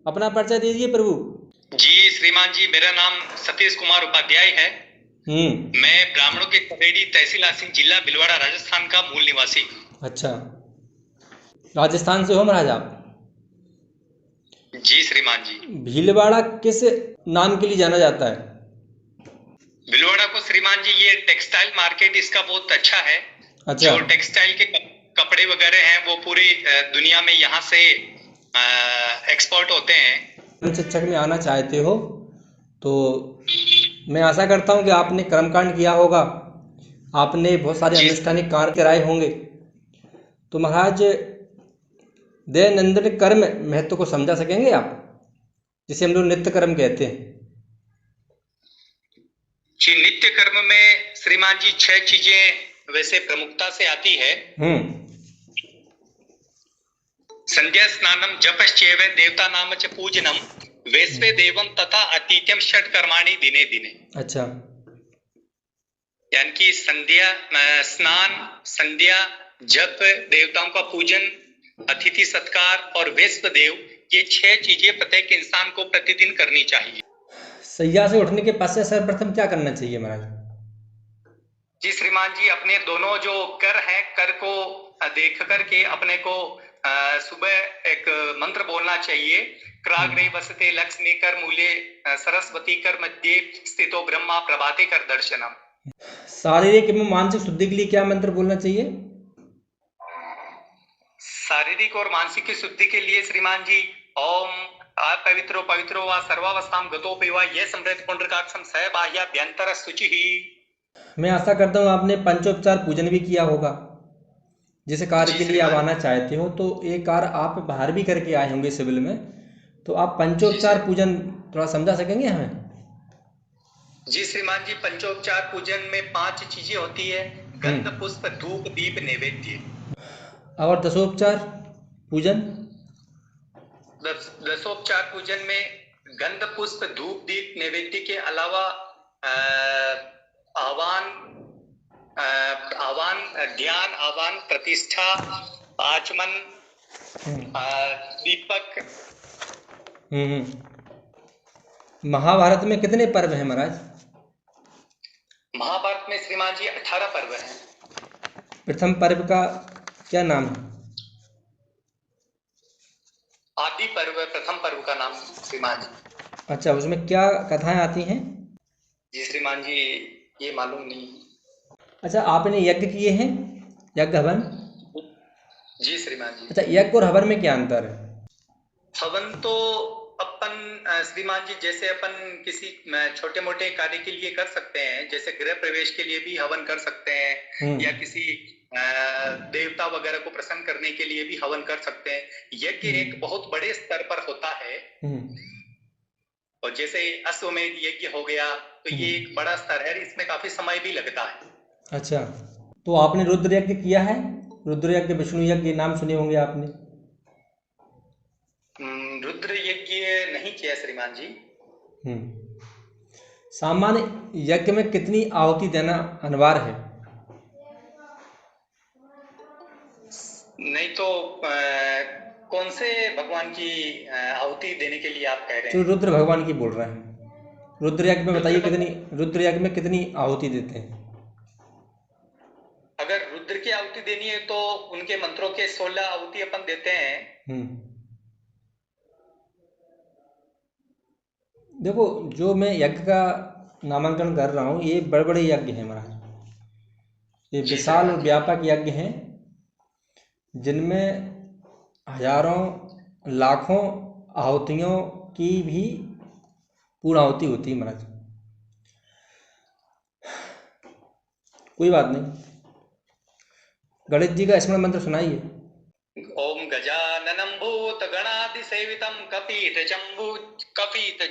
अपना परिचय दीजिए प्रभु। जी श्रीमान जी, मेरा नाम सतीश कुमार उपाध्याय है। मैं ब्राह्मणों के करेड़ी तहसील आसिंग जिला भीलवाड़ा राजस्थान का मूल निवासी हूँ। अच्छा, राजस्थान से हो महाराज आप? जी श्रीमान जी। भीलवाड़ा किस नाम के लिए जाना जाता है? भीलवाड़ा को श्रीमान जी, ये टेक्सटाइल मार्केट इसका बहुत अच्छा है। अच्छा, जो टेक्सटाइल के कपड़े वगैरह हैं वो पूरी दुनिया में यहाँ से एक्सपोर्ट होते हैं। शिक्षक में आना चाहते हो तो मैं आशा करता हूँ कि आपने कर्मकांड किया होगा, आपने बहुत सारे जी अनुष्ठानिक कार्य कराए होंगे। तो महाराज दैनंदिन कर्म महत्व को समझा सकेंगे आप, जिसे हम लोग नित्य कर्म कहते हैं? जी, नित्य कर्म में श्रीमान जी 6 चीजें वैसे प्रमुखता से आती है। संध्या स्नानम जपश्चैव देवता नाम च पूजनम वैश्वे देवम तथा अतिथ्यम षट कर्माणि दिने दिने। अच्छा, यानी कि संध्या स्नान, संध्या, जप, देवताओं का पूजन, अतिथि सत्कार और वैश्व देव, ये 6 चीजें प्रत्येक इंसान को प्रतिदिन करनी चाहिए। सैया से उठने के पश्चात सर्वप्रथम क्या करना चाहिए महाराज? जी श्रीमान जी, अपने दोनों जो कर हैं, कर को देख करके अपने को सुबह एक मंत्र बोलना चाहिए। क्राग्रे वसते लक्ष्मी कर मूले सरस्वती कर मध्य स्थितो ब्रह्मा प्रभाते कर दर्शनम। शारीरिक एवं मानसिक शुद्धि के लिए क्या मंत्र बोलना चाहिए? शारीरिक और मानसिक की शुद्धि के लिए श्रीमान जी, ओम पवित्रो पवित्रो व सर्वावस्थाम गतोपि वा ये समृत पुंडरकाक्षम स बाह्याभ्यंतर शुचि ही। मैं आशा करता हूँ आपने पंचोपचार पूजन भी किया होगा। जिस कार्य जी के लिए आप श्रीमान आना चाहते हो तो ये कार्य आप बाहर भी करके आए होंगे सिविल में, तो आप जी पंचोपचार पूजन थोड़ा समझा सकेंगे हमें? जी श्रीमान जी, पंचोपचार पूजन में 5 चीजें होती है। गंध, पुष्प, धूप, दीप, नैवेद्य। और दशोपचार पूजन? दशोपचार पूजन में गंध, पुष्प, धूप, दीप, नैवेद्य के अलावा आह्वान, ध्यान, आह्वान, प्रतिष्ठा, आचमन, दीपक। महाभारत में कितने पर्व हैं महाराज? महाभारत में श्रीमान जी 18 पर्व हैं। प्रथम पर्व का क्या नाम है? आदि पर्व प्रथम पर्व का नाम श्रीमान जी। अच्छा, उसमें क्या कथाएं आती हैं? जी श्रीमान जी, ये मालूम नहीं। अच्छा, आपने यज्ञ किए हैं, यज्ञ हवन? जी श्रीमान जी। अच्छा, यज्ञ और हवन में क्या अंतर है? हवन तो अपन श्रीमान जी, जैसे अपन किसी छोटे मोटे कार्य के लिए कर सकते हैं, जैसे गृह प्रवेश के लिए भी हवन कर सकते हैं, या किसी देवता वगैरह को प्रसन्न करने के लिए भी हवन कर सकते हैं। यज्ञ एक बहुत बड़े स्तर पर होता है, और जैसे अश्वमेध यज्ञ हो गया तो ये एक बड़ा स्तर है, इसमें काफी समय भी लगता है। अच्छा, तो आपने रुद्र यज्ञ किया है? रुद्र यज्ञ, विष्णु यज्ञ, नाम सुने होंगे आपने। रुद्र यज्ञ नहीं किया श्रीमान जी। सामान्य यज्ञ में कितनी आहुति देना अनिवार्य है? नहीं तो कौन से भगवान की आहुति देने के लिए आप कह रहे जो हैं? रुद्र भगवान की बोल रहे हैं। रुद्र यज्ञ में बताइए कितनी, रुद्र यज्ञ में कितनी आहुति देते हैं? अगर रुद्र की आहुति देनी है तो उनके मंत्रों के 16 आहुति अपन देते हैं। देखो, जो मैं यज्ञ का नामांकन कर रहा हूँ ये बड़े बड़े यज्ञ हैं महाराज, ये विशाल और व्यापक यज्ञ हैं जिनमें हजारों लाखों आहुतियों की भी पूर्ण आहुति होती है महाराज। कोई बात नहीं, गणेश जी का स्मरण मंत्र सुनाइए। ओम गजाननं भूत गणादि सेवितं कपीत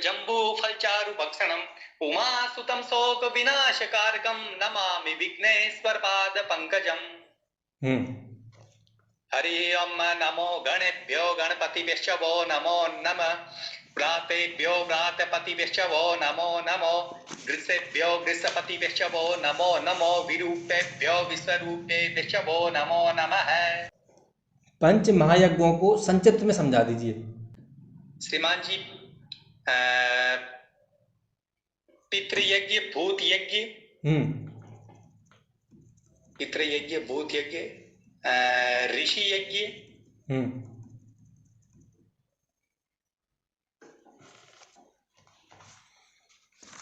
जम्बू फलचारु भक्षणं उमासुतं शोक विनाशकारकं नमामि विघ्नेश्वर पाद पंकजम। हरि ओम नमो गणेभ्यो गणपतिभ्यश्च वो नमो नमः। व्रातेभ्यो व्रातपतिभ्यश्च वो नमो नमो। वृषेभ्यो वृषपतिभ्यश्च वो नमो नमो। विरूपेभ्यो विश्वरूपेभ्यश्च वो नमो नमः। पंच महायज्ञों को संक्षिप्त में समझा दीजिए। श्रीमान जी, अ, पितृयज्ञ, भूत यज्ञ, पितृयज्ञ, भूत यज्ञ, ऋषि यज्ञ,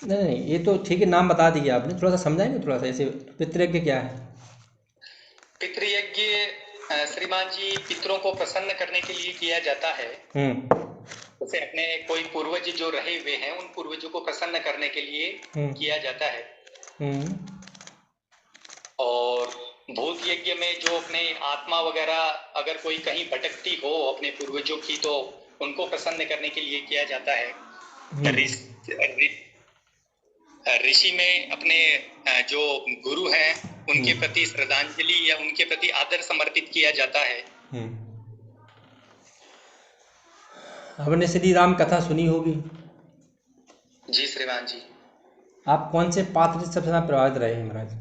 नहीं नहीं, ये तो ठीक है, नाम बता दिए आपने, थोड़ा सा समझाएंगे थोड़ा सा ऐसे, पितृयज्ञ क्या है? पितृयज्ञ श्रीमान जी पितरों को प्रसन्न करने के लिए किया जाता है। जैसे अपने कोई पूर्वज जो रहे हुए हैं उन पूर्वजों को प्रसन्न करने के लिए किया जाता है। और भूत यज्ञ में जो अपने आत्मा वगैरह अगर कोई कहीं भटकती हो अपने पूर्वजों की, तो उनको प्रसन्न करने के लिए किया जाता है। ऋषि में अपने जो गुरु हैं उनके प्रति श्रद्धांजलि या उनके प्रति आदर समर्पित किया जाता है। आपने श्री राम कथा सुनी होगी। जी श्रीमान जी। आप कौन से पात्र से सबसे ज्यादा प्रभावित रहे हैं महाराज?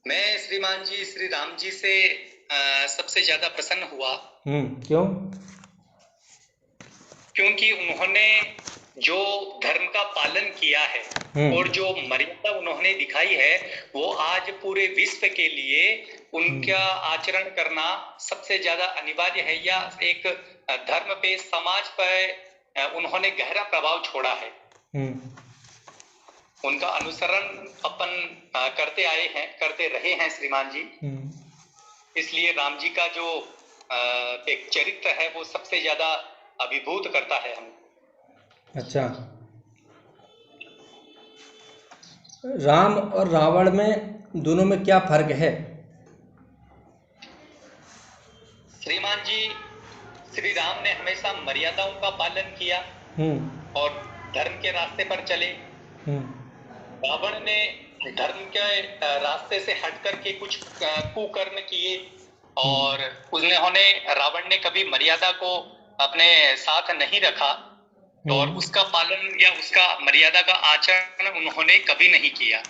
मैं श्रीमान जी श्री राम जी से सबसे ज्यादा प्रसन्न हुआ। क्यों? क्योंकि उन्होंने जो धर्म का पालन किया है और जो मर्यादा उन्होंने दिखाई है वो आज पूरे विश्व के लिए उनका आचरण करना सबसे ज्यादा अनिवार्य है, या एक धर्म पे, समाज पर उन्होंने गहरा प्रभाव छोड़ा है। उनका अनुसरण अपन करते आए हैं, करते रहे हैं श्रीमान जी। इसलिए राम जी का जो एक चरित्र है वो सबसे ज्यादा अभिभूत करता है हम। अच्छा, राम और रावण में दोनों में क्या फर्क है? श्रीमान जी, श्री राम ने हमेशा मर्यादाओं का पालन किया और धर्म के रास्ते पर चले। रावण ने धर्म के रास्ते से हट करके कुछ कुकर्म किए और उन्होंने, रावण ने कभी मर्यादा को अपने साथ नहीं रखा और उसका पालन या उसका मर्यादा का आचरण उन्होंने कभी नहीं किया।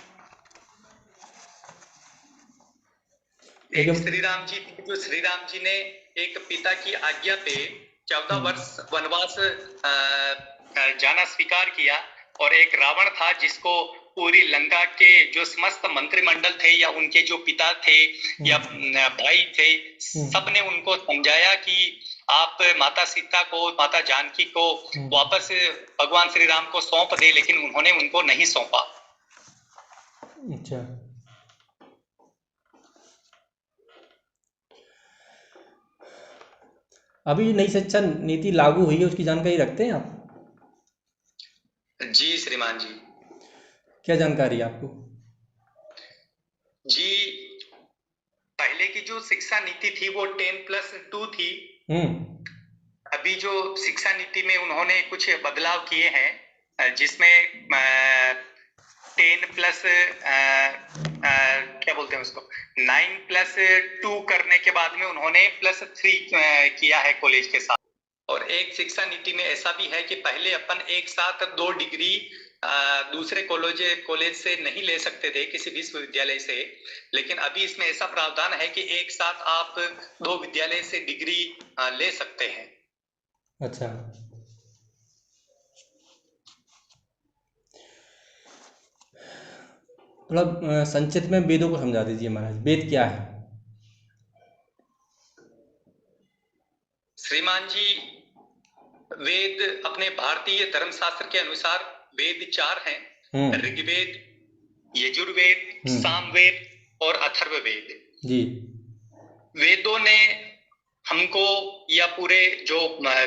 श्री राम जी, जो श्री राम जी ने एक पिता की आज्ञा पे 14 वर्ष वनवास जाना स्वीकार किया, और एक रावण था जिसको पूरी लंका के जो समस्त मंत्रिमंडल थे या उनके जो पिता थे या भाई थे, सबने उनको समझाया कि आप माता सीता को, माता जानकी को वापस भगवान श्री राम को सौंप दे, लेकिन उन्होंने उनको नहीं सौंपा। अच्छा, अभी नई शिक्षा नीति लागू हुई है, उसकी जानकारी रखते हैं आप? जी श्रीमान जी। क्या जानकारी है आपको? जी, पहले की जो शिक्षा नीति थी वो 10+2 थी। अभी जो शिक्षा नीति में उन्होंने कुछ बदलाव किए हैं, जिसमें 10+ क्या बोलते हैं उसको, 9+2 करने के बाद में उन्होंने +3 किया है कॉलेज के साथ। और एक शिक्षा नीति में ऐसा भी है कि पहले अपन एक साथ 2 डिग्री दूसरे कॉलेज से नहीं ले सकते थे, किसी विश्वविद्यालय से, लेकिन अभी इसमें ऐसा प्रावधान है कि एक साथ आप 2 विद्यालय से डिग्री ले सकते हैं। अच्छा, मतलब संक्षिप्त में वेदों को समझा दीजिए महाराज, वेद क्या है? श्रीमान जी, वेद अपने भारतीय धर्मशास्त्र के अनुसार वेद 4 हैं, ऋग्वेद, यजुर्वेद, सामवेद और अथर्ववेद। जी। वेदों ने हमको या पूरे जो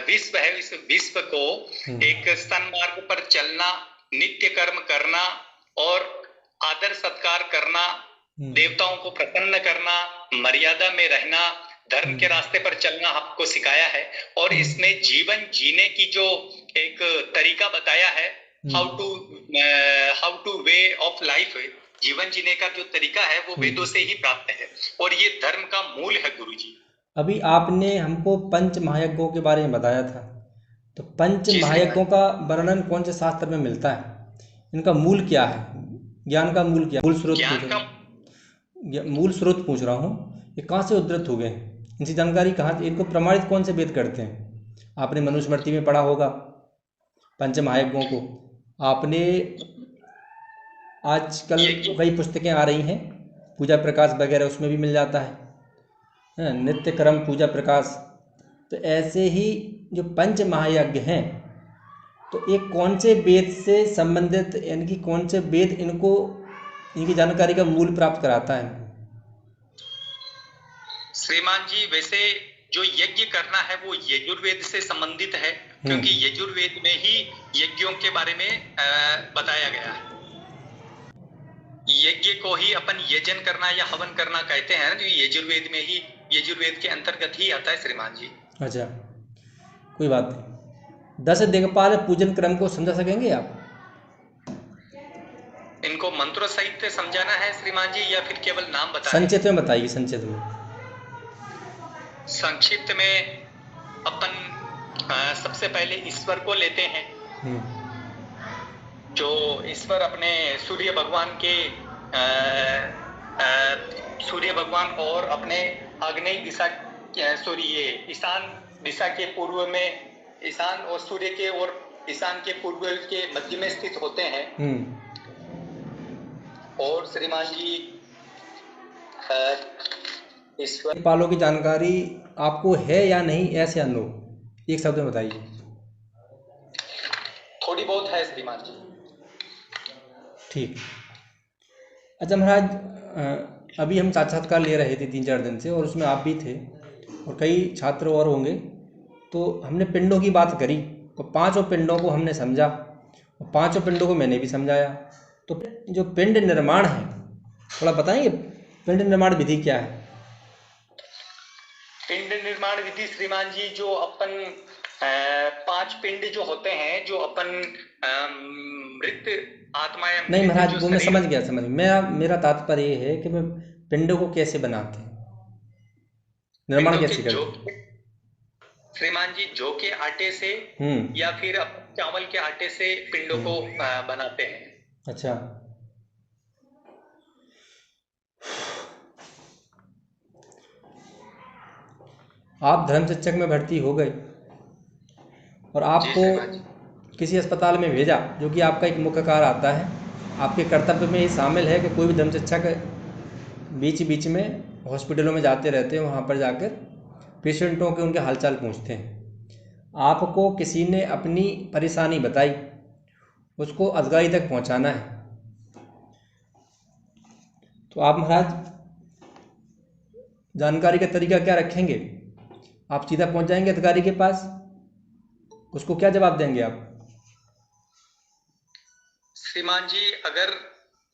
विश्व है, इस विश्व को एक सन्मार्ग पर चलना, नित्य कर्म करना और आदर सत्कार करना, देवताओं को प्रसन्न करना, मर्यादा में रहना, धर्म के रास्ते पर चलना आपको सिखाया है। और इसमें जीवन जीने की जो एक तरीका बताया है, how two way of life, जीवन जीने का जो तरीका है वो वेदों से ही प्राप्त है और ये धर्म का मूल है गुरुजी। अभी आपने हमको पंच महायज्ञों के बारे में बताया था, तो पंच महायज्ञों का वर्णन कौन से शास्त्र में मिलता है? इनका मूल क्या है? ज्ञान का मूल क्या? मूल स्रोत पूछ रहा हूँ, ये कहाँ से उद्धृत हो गए इनकी जानकारी कहाँ, इनको प्रमाणित कौन से वेद करते हैं? आपने मनुस्मृति में पढ़ा होगा पंच महायज्ञों को। आपने आजकल कई पुस्तकें आ रही हैं, पूजा प्रकाश वगैरह, उसमें भी मिल जाता है, नित्य कर्म पूजा प्रकाश। तो ऐसे ही जो पंच महायज्ञ हैं, तो ये कौन से वेद से संबंधित, यानी कि कौन से वेद इनको, इनकी जानकारी का मूल प्राप्त कराता है? श्रीमान जी, वैसे जो यज्ञ करना है वो यजुर्वेद से संबंधित है, क्योंकि यजुर्वेद में ही यज्ञों के बारे में बताया गया है। यज्ञ को ही अपन यजन करना या हवन करना कहते हैं, जो यजुर्वेद में ही, यजुर्वेद के अंतर्गत ही आता है श्रीमान जी। अच्छा, कोई बात नहीं। 10 दिक्पाल पूजन क्रम को समझा सकेंगे आप? इनको मंत्रों सहित समझाना है श्रीमान जी, या फिर केवल नाम बताएं? संक्षिप्त में बताइए, संक्षिप्त में। संक्षिप्त में अपन सबसे पहले ईश्वर को लेते हैं। जो ईश्वर अपने सूर्य भगवान के सूर्य भगवान और अपने आग्नेय दिशा, सॉरी ये ईशान दिशा के पूर्व में, ईशान और सूर्य के और ईशान के पूर्व के मध्य में स्थित होते हैं। और श्रीमान जी ईश्वर पालों की जानकारी आपको है या नहीं, ऐसे अनुभव एक शब्द में बताइए। थोड़ी बहुत है श्रीमान जी। ठीक। अच्छा महाराज, अभी हम साक्षात्कार ले रहे थे 3-4 दिन से, और उसमें आप भी थे और कई छात्र और होंगे। तो हमने पिंडों की बात करी, तो 5 पिंडों को हमने समझा, और 5 पिंडों को मैंने भी समझाया। तो जो पिंड निर्माण है, थोड़ा बताएंगे पिंड निर्माण विधि क्या है? पिंड निर्माण विधि श्रीमान जी, जो अपन 5 पिंड जो होते हैं, जो अपन मृत आत्मा या नहीं महाराज, वो मैं समझ गया। मेरा तात्पर्य ये है कि मैं पिंडों को कैसे बनाते हैं, निर्माण कैसे करते हैं? श्रीमान जी, जौ के आटे से या फिर चावल के आटे से पिंडों को बनाते हैं। अच्छा, आप धर्म शिक्षक में भर्ती हो गए और आपको किसी अस्पताल में भेजा, जो कि आपका एक मुख्य कार्य आता है। आपके कर्तव्य में ये शामिल है कि कोई भी धर्म शिक्षक बीच बीच में हॉस्पिटलों में जाते रहते हैं, वहाँ पर जाकर पेशेंटों के उनके हालचाल पूछते हैं। आपको किसी ने अपनी परेशानी बताई, उसको अधिकारी तक पहुँचाना है। तो आप महाराज जानकारी का तरीका क्या रखेंगे? आप सीधा पहुँच जाएंगे अधिकारी के पास, उसको क्या जवाब देंगे आप? श्रीमान जी, अगर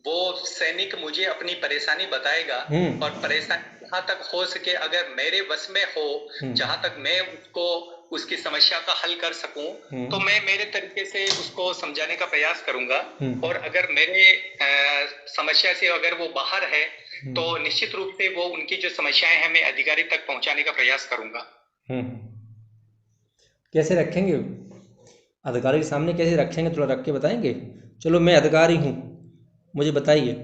वो सैनिक मुझे अपनी परेशानी बताएगा और परेशानी जहाँ तक हो सके, अगर मेरे वश में हो, जहाँ तक मैं उसको उसकी समस्या का हल कर सकूं, तो मैं मेरे तरीके से उसको समझाने का प्रयास करूंगा। और अगर मेरे समस्या से अगर वो बाहर है, तो निश्चित रूप से वो उनकी जो समस्याएं हैं, मैं अधिकारी तक पहुंचाने का प्रयास करूंगा। कैसे रखेंगे अधिकारी के सामने, कैसे रखेंगे, थोड़ा रख के बताएंगे? चलो, मैं अधिकारी हूँ, मुझे बताइए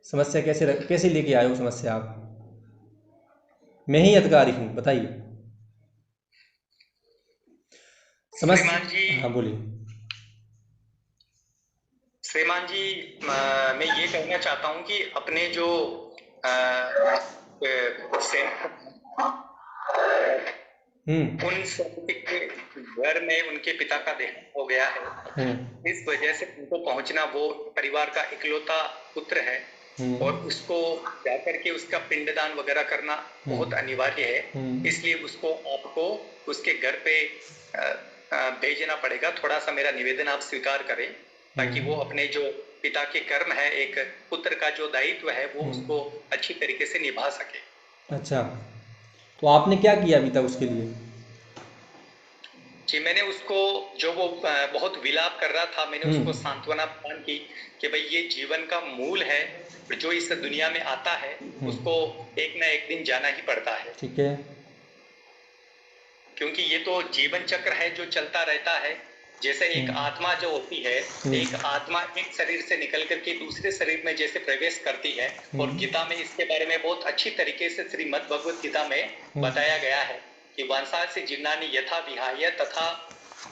समस्या कैसे लेके आए हो समस्या आप? मैं ही अधिकारी हूँ, बताइए श्रीमान जी। हाँ बोलिए। श्रीमान जी, मैं ये कहना चाहता हूँ कि अपने जो उन सैनिक के घर में उनके पिता का देहांत हो गया है। इस वजह से उनको पहुंचना, वो परिवार का इकलौता पुत्र है और उसको जाकर के उसका पिंडदान वगैरह करना बहुत अनिवार्य है। इसलिए उसको आपको उसके घर पे भेजना पड़ेगा। थोड़ा सा मेरा निवेदन आप स्वीकार करें, ताकि वो अपने जो पिता के कर्म है, एक पुत्र का जो दायित्व है, वो उसको अच्छी तरीके से निभा सके। अच्छा, तो आपने क्या किया अभी तक उसके लिए? जी, मैंने उसको, जो वो बहुत विलाप कर रहा था, मैंने उसको सांत्वना प्रदान की कि भाई ये जीवन का मूल है, जो इस दुनिया में आता है उसको एक ना एक दिन जाना ही पड़ता है। ठीक है, क्योंकि ये तो जीवन चक्र है जो चलता रहता है। जैसे एक आत्मा जो होती है, एक आत्मा एक शरीर से निकल करके दूसरे शरीर में जैसे प्रवेश करती है, और गीता में इसके बारे में बहुत अच्छी तरीके से श्रीमद् भगवत गीता में बताया गया है कि वंशांसि जीर्णानि यथा विहाय तथा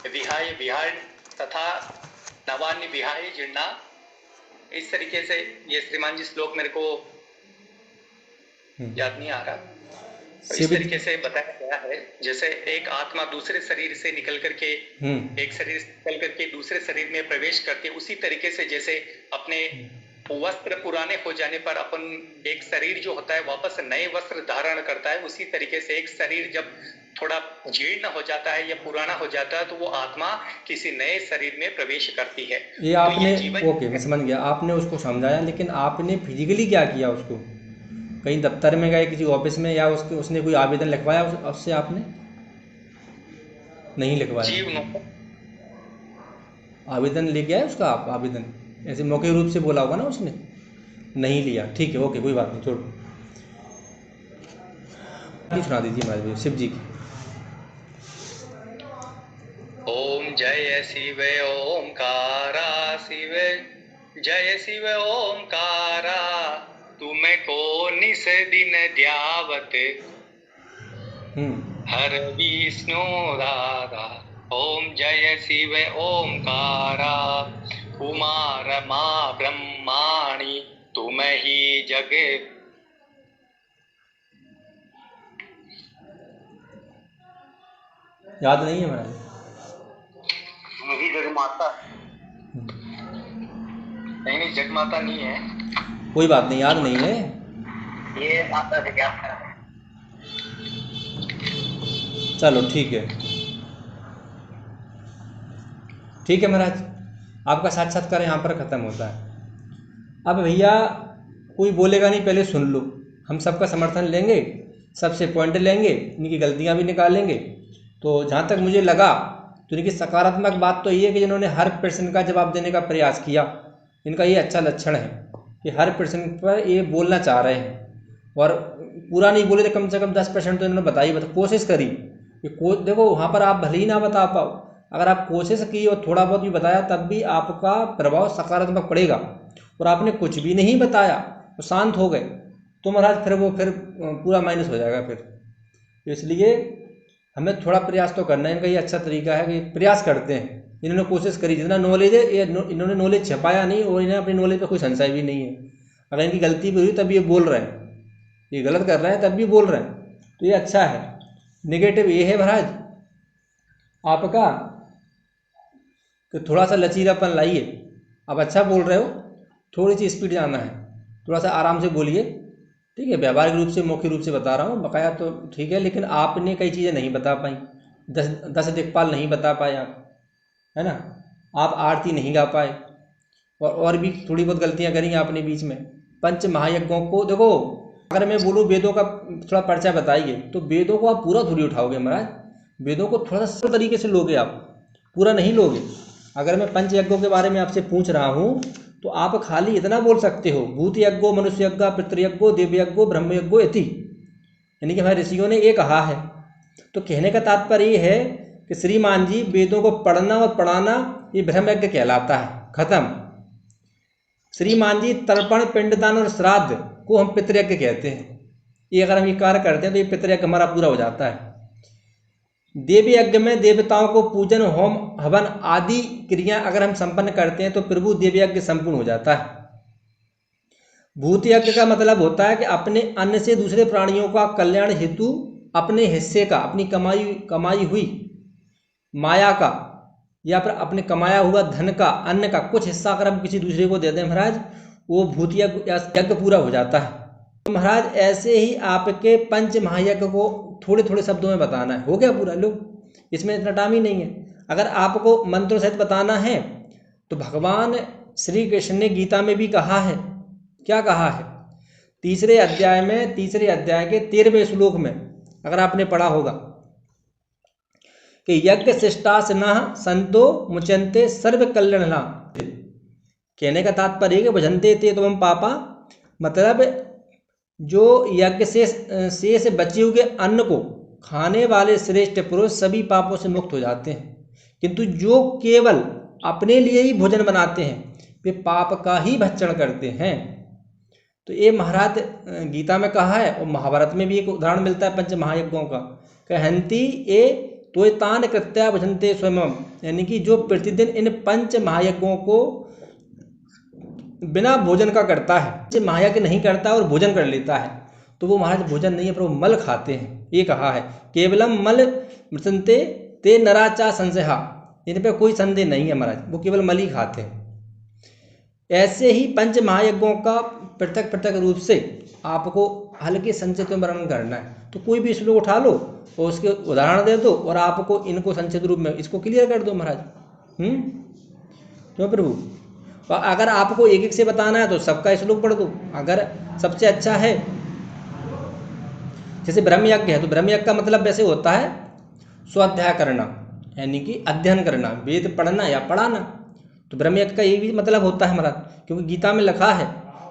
विहाय विहाय तथा नवानि विहाय जीर्णा, इस तरीके से ये श्रीमान जी श्लोक मेरे को याद नहीं आ रहा, तो इस तरीके से बताया गया है जैसे एक आत्मा दूसरे शरीर से निकल करके एक शरीर से निकल करके दूसरे शरीर में प्रवेश करती है, उसी तरीके से जैसे अपने वस्त्र पुराने हो जाने पर अपन एक शरीर जो होता है वापस नए वस्त्र धारण करता है, उसी तरीके से एक शरीर जब थोड़ा जीर्ण हो जाता है या पुराना हो जाता है तो वो आत्मा किसी नए शरीर में प्रवेश करती है। ये आपने तो ओके, मैं समझ गया, आपने उसको समझाया, लेकिन आपने फिजिकली क्या किया उसको? कहीं दफ्तर में गए, किसी ऑफिस में, या उसने कोई आवेदन लिखवाया उससे? आपने नहीं लिखवाया? आवेदन ले गया है उसका? आप आवेदन ऐसे मौखिक रूप से बोला होगा ना उसने, नहीं लिया, ठीक है, ओके, कोई बात नहीं, छोड़ो। सुना दीजिए महाराज शिव जी की। ओम जय शिव ओमकारा, शिव जय शिव ओमकारा, तुमको निस दिन ध्यावत हर विष्णु दादा। ओम जय शिव ओमकारा, कुमार माँ ब्रह्माणी, तुम ही जग। याद नहीं है महाराज? वही जगमाता, नहीं जगमाता नहीं है, कोई बात नहीं, याद नहीं है, ये माता से क्या है। चलो ठीक है, ठीक है महाराज, आपका साक्षात्कार यहाँ पर ख़त्म होता है। अब भैया कोई बोलेगा नहीं, पहले सुन लो, हम सबका समर्थन लेंगे, सबसे पॉइंट लेंगे, इनकी गलतियाँ भी निकालेंगे। तो जहाँ तक मुझे लगा तो इनकी सकारात्मक बात तो ये है कि जिन्होंने हर प्रश्न का जवाब देने का प्रयास किया, इनका ये अच्छा लक्षण है कि हर प्रश्न पर ये बोलना चाह रहे हैं, और पूरा नहीं बोले तो कम से कम 10% तो इन्होंने बताई, कोशिश करी कि देखो वहाँ पर आप भले ही ना बता पाओ, अगर आप कोशिश की और थोड़ा बहुत भी बताया तब भी आपका प्रभाव सकारात्मक पड़ेगा। और आपने कुछ भी नहीं बताया तो शांत हो गए तो महाराज फिर पूरा माइनस हो जाएगा फिर। इसलिए हमें थोड़ा प्रयास तो करना है, इनका ये अच्छा तरीका है कि प्रयास करते हैं। इन्होंने कोशिश करी, जितना नॉलेज है ये इन्होंने नॉलेज छपाया नहीं, और इन्हें अपनी नॉलेज पे कोई संशय भी नहीं है। अगर इनकी गलती भी हुई तब ये बोल रहे हैं, ये गलत कर रहे हैं तब भी बोल रहे हैं, तो ये अच्छा है। नेगेटिव ये है महाराज आपका कि थोड़ा सा लचीलापन लाइए। अब अच्छा बोल रहे हो, थोड़ी सी स्पीड जाना है, थोड़ा सा आराम से बोलिए, ठीक है। व्यावहारिक रूप से मौखिक रूप से बता रहा हूँ, बकाया तो ठीक है, लेकिन आपने कई चीज़ें नहीं बता पाई, 10 दिक्पाल नहीं बता पाए आप, है ना, आप आरती नहीं गा पाए, और भी थोड़ी बहुत गलतियाँ करी आपने बीच में। पंच महायज्ञों को देखो, अगर मैं बोलूँ वेदों का थोड़ा पर्चा बताइए तो वेदों को आप पूरा थोड़ी उठाओगे महाराज, वेदों को थोड़ा सा तरीके से लोगे आप, पूरा नहीं लोगे। अगर मैं पंच यज्ञों के बारे में आपसे पूछ रहा हूँ तो आप खाली इतना बोल सकते हो, भूत यज्ञो मनुष्य यज्ञ पितृयज्ञो देवयज्ञो ब्रह्मयज्ञो इति, यानी कि हमारे ऋषियों ने ये कहा है। तो कहने का तात्पर्य ये है कि श्रीमान जी वेदों को पढ़ना और पढ़ाना ये ब्रह्म यज्ञ कहलाता है, खत्म। श्रीमान जी तर्पण पिंडदान और श्राद्ध को हम पितृयज्ञ कहते हैं। ये अगर हम ये कार्य करते हैं तो ये पितृयज्ञ हमारा पूरा हो जाता है। देवी यज्ञ में देवताओं को पूजन होम हवन आदि क्रिया अगर हम संपन्न करते हैं तो प्रभु देवी यज्ञ संपूर्ण हो जाता है। भूत यज्ञ का मतलब होता है कि अपने अन्न से दूसरे प्राणियों का कल्याण हेतु अपने हिस्से का, अपनी कमाई हुई माया का या फिर अपने कमाया हुआ धन का, अन्न का कुछ हिस्सा अगर हम किसी दूसरे को दे दें महाराज, वो भूत यज्ञ पूरा हो जाता है। तो महाराज ऐसे ही आपके पंच महायज्ञ को थोड़े थोड़े शब्दों में बताना है, हो गया पूरा। लो, इसमें इतना टाइम ही नहीं है। अगर आपको मंत्रों सहित बताना है तो भगवान श्री कृष्ण ने गीता में भी कहा है, क्या कहा है, तीसरे अध्याय के 13वें श्लोक में अगर आपने पढ़ा होगा कि यज्ञ शिष्टासनः संतो मुचन्ते सर्व कल्याणा। कहने का तात्पर्य कि भजन्ते ते त्वं पापा, मतलब जो यज्ञ से बचे हुए अन्न को खाने वाले श्रेष्ठ पुरुष सभी पापों से मुक्त हो जाते हैं। किंतु जो केवल अपने लिए ही भोजन बनाते हैं वे पाप का ही भक्षण करते हैं। तो ये महाराज गीता में कहा है, और महाभारत में भी एक उदाहरण मिलता है पंच महायज्ञों का। कहंती ये त्वतान कृत्या भजनते स्वयं, यानी कि जो प्रतिदिन इन पंच महायज्ञों को बिना भोजन का करता है, जो महायज्ञ नहीं करता और भोजन कर लेता है, तो वो महाराज भोजन नहीं है पर वो मल खाते हैं। ये कहा है केवलम मल मृतंते ते नराचा संशया, इन पर कोई संदेह नहीं है महाराज, वो केवल मल ही खाते हैं। ऐसे ही पंच महायज्ञों का पृथक पृथक रूप से आपको हल्के संक्षिप्त में वर्णन करना है। तो कोई भी श्लोक उठा लो और उसके उदाहरण दे दो और आपको इनको संक्षिप्त रूप में इसको क्लियर कर दो महाराज। क्यों प्रभु? और अगर आपको एक एक से बताना है तो सबका श्लोक पढ़ दो। अगर सबसे अच्छा है, जैसे ब्रह्म यज्ञ है, तो ब्रह्म यज्ञ का मतलब वैसे होता है स्वाध्याय करना, यानी कि अध्ययन करना, वेद पढ़ना या पढ़ाना। तो ब्रह्म यज्ञ का ये भी मतलब होता है महाराज, क्योंकि गीता में लिखा है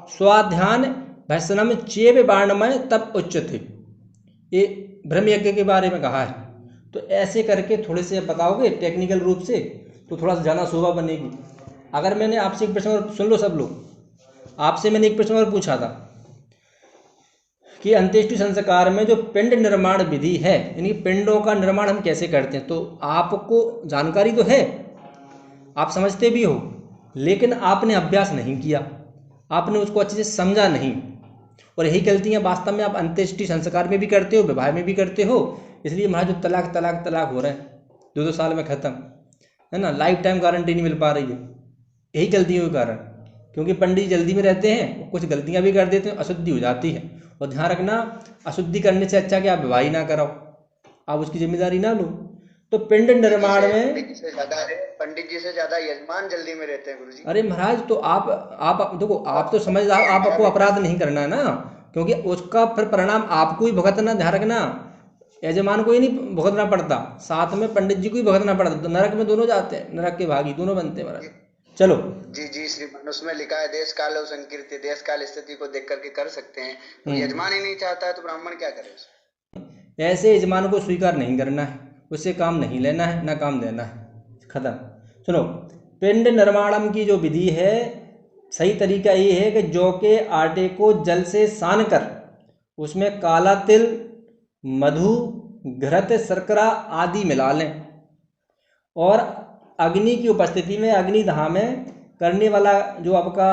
स्वाध्यान भैसनम चेव बाणमय तब उच्चते, ये ब्रह्म यज्ञ के बारे में कहा है। तो ऐसे करके थोड़े से बताओगे टेक्निकल रूप से तो थोड़ा सा ज़्यादा शोभा बनेगी। अगर मैंने आपसे एक प्रश्न और सुन लो सब लोग, आपसे मैंने एक प्रश्न और पूछा था कि अंत्येष्टि संस्कार में जो पिंड निर्माण विधि है, यानी पिंडों का निर्माण हम कैसे करते हैं, तो आपको जानकारी तो है, आप समझते भी हो, लेकिन आपने अभ्यास नहीं किया, आपने उसको अच्छे से समझा नहीं। और यही गलतियाँ वास्तव में आप अंत्येष्टि संस्कार में भी करते हो, विवाह में भी करते हो। इसलिए हमारा जो तलाक तलाक तलाक हो रहे हैं 2-2 साल में ख़त्म, है ना, लाइफ टाइम गारंटी नहीं मिल पा रही है, यही गलतियों के कारण। क्योंकि पंडित जल्दी में रहते हैं, कुछ गलतियाँ भी कर देते हैं, अशुद्धि हो जाती है। और ध्यान रखना, अशुद्धि करने से अच्छा कि आप विवाह ही ना कराओ, आप उसकी जिम्मेदारी ना लो। तो पिंड निर्माण में पंडित जी से ज्यादा यजमान जल्दी में रहते हैं गुरुजी। अरे महाराज, तो आप देखो, आप तो समझदार, आपको अपराध नहीं करना है ना, क्योंकि उसका फिर परिणाम आपको ही भुगतना। ध्यान रखना, यजमान को ही नहीं भुगतना पड़ता, साथ में पंडित जी को ही भुगतना पड़ता। तो नरक में दोनों जाते हैं, नरक के भागी दोनों बनते हैं महाराज। चलो जी जी, श्रीमान उसमें लिखा है देश काल और संकीर्ति, देश काल स्थिति को देख करके कर सकते हैं। तो यजमान ही नहीं चाहता है तो ब्राह्मण क्या करे? ऐसे यजमान को स्वीकार नहीं करना है, उससे काम नहीं लेना है, ना काम देना है, खत्म। सुनो, पिंड निर्माणम की जो विधि है, सही तरीका ये है कि जौ के आटे को जल से सान कर उसमें काला तिल, मधु, घृत, शर्करा आदि मिला लें और अग्नि की उपस्थिति में अग्निधाम में करने वाला जो आपका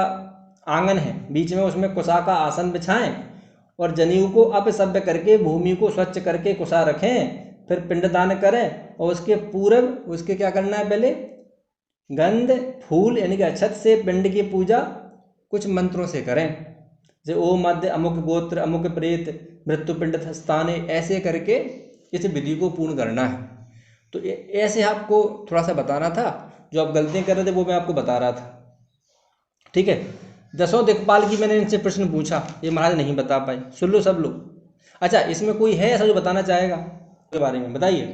आंगन है बीच में, उसमें कुशा का आसन बिछाएं और जनेऊ को अपसभ्य करके भूमि को स्वच्छ करके कुशा रखें। फिर पिंडदान करें और उसके पूर्व उसके क्या करना है, पहले गंध फूल यानी कि अक्षत से पिंड की पूजा कुछ मंत्रों से करें, जैसे ओम मध्य अमुक गोत्र अमुक प्रेत मृत्यु पिंड स्थाने, ऐसे करके इस विधि को पूर्ण करना है। तो ऐसे आपको थोड़ा सा बताना था, जो आप गलतियाँ कर रहे थे वो मैं आपको बता रहा था, ठीक है। 10 दिक्पाल की मैंने इनसे प्रश्न पूछा, ये महाराज नहीं बता पाए, सुन लो सब लोग। अच्छा, इसमें कोई है ऐसा जो बताना चाहेगा के बारे में, बताइए।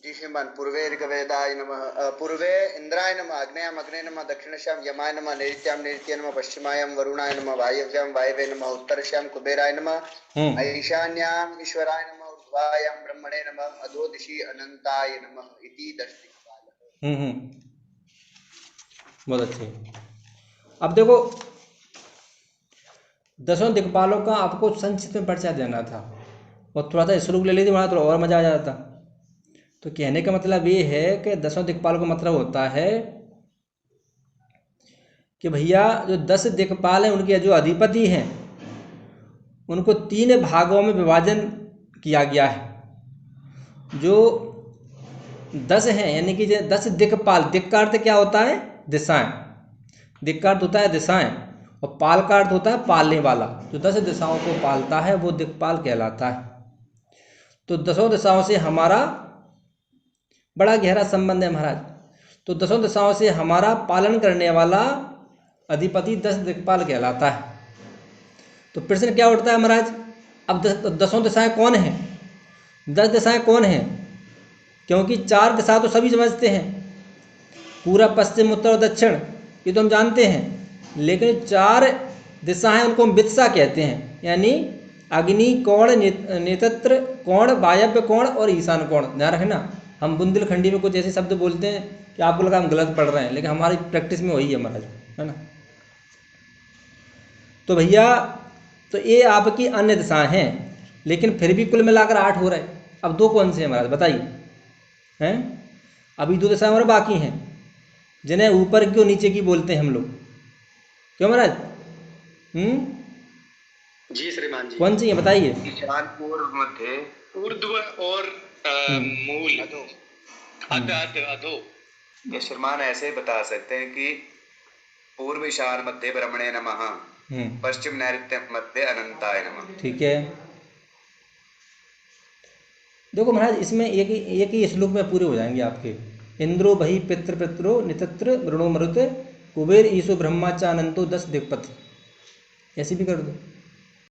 जी श्रीमान, पूर्वे ऋग्वेदाय नमः, पूर्वे इंद्राय नमः, आग्नेयम अग्ने नमः, दक्षिणश्याम यमाय नमः, नैऋत्याम नैऋत्य नमः, पश्चिमायाम वरुणाय नमः, वायव्याम वायवे नमः, उत्तरश्याम कुबेराय नमः, ईशान्याम ईश्वराय नमः, ऊर्ध्वायाम ब्रह्मणे नमः, अधो दिशि अनंताय नमः इति 10 दिक्पाल। बहुत अच्छे। अब देखो, 10 दिक्पालों का आपको संक्षिप्त में परिचय देना था और थोड़ा सा श्लोक ले लेते वहाँ थोड़ा और मजा आ जाता। तो कहने का मतलब ये है कि 10 दिक्पाल का मतलब होता है कि भैया जो 10 दिक्पाल हैं उनके जो अधिपति हैं उनको 3 भागों में विभाजन किया गया है। जो 10 हैं, यानी कि 10 दिक्पाल, दिक् का अर्थ क्या होता है, दिशाएं, दिक् का अर्थ होता है दिशाएं और पाल का अर्थ होता है पालने वाला। जो 10 दिशाओं को पालता है वो दिक्पाल कहलाता है। तो 10 दिशाओं से हमारा बड़ा गहरा संबंध है महाराज। तो 10 दिशाओं से हमारा पालन करने वाला अधिपति 10 दिक्पाल कहलाता है। तो प्रश्न क्या उठता है महाराज, अब 10 दिशाएं कौन हैं, 10 दिशाएं कौन हैं? क्योंकि 4 दिशा तो सभी समझते हैं, पूर्व पश्चिम उत्तर और दक्षिण, ये तो हम जानते हैं, लेकिन 4 दिशाएं उनको हम विदिशा कहते हैं, यानी अग्नि कोण, नेतृत्व कोण, वायव्य कोण और ईशान कोण। ध्यान रखना, हम बुंदेलखंडी में कुछ ऐसे शब्द बोलते हैं कि आपको लगा हम गलत पढ़ रहे हैं, लेकिन हमारी प्रैक्टिस में वही है महाराज, है ना। तो भैया तो ये आपकी अन्य दिशाएं हैं, लेकिन फिर भी कुल मिलाकर 8 हो रहे। अब 2 कौन से हैं महाराज बताइए, हैं? अभी 2 दिशाएं और बाकी हैं जिन्हें ऊपर की और नीचे की बोलते हैं हम लोग, क्यों महाराज? जी श्रीमान जी। कौन सी है बताइए? ईशान, पूर्व, मध्य, ऊर्ध्व और मूल, अधो। ये श्रीमान ऐसे बता सकते हैं कि पूर्व ईशान मध्य ब्रह्मणे नमः, पश्चिम नैऋत्य मध्य अनंताय नमः। ठीक है। देखो महाराज इसमें एक ही श्लोक में पूरे हो जाएंगे आपके। इंद्रो बहि पितृ पितरो नितत्र वृणो मरुत कुबेर ईशो ब्रह्मा च अनंतो 10 दिक्पति, ऐसे भी कर दो।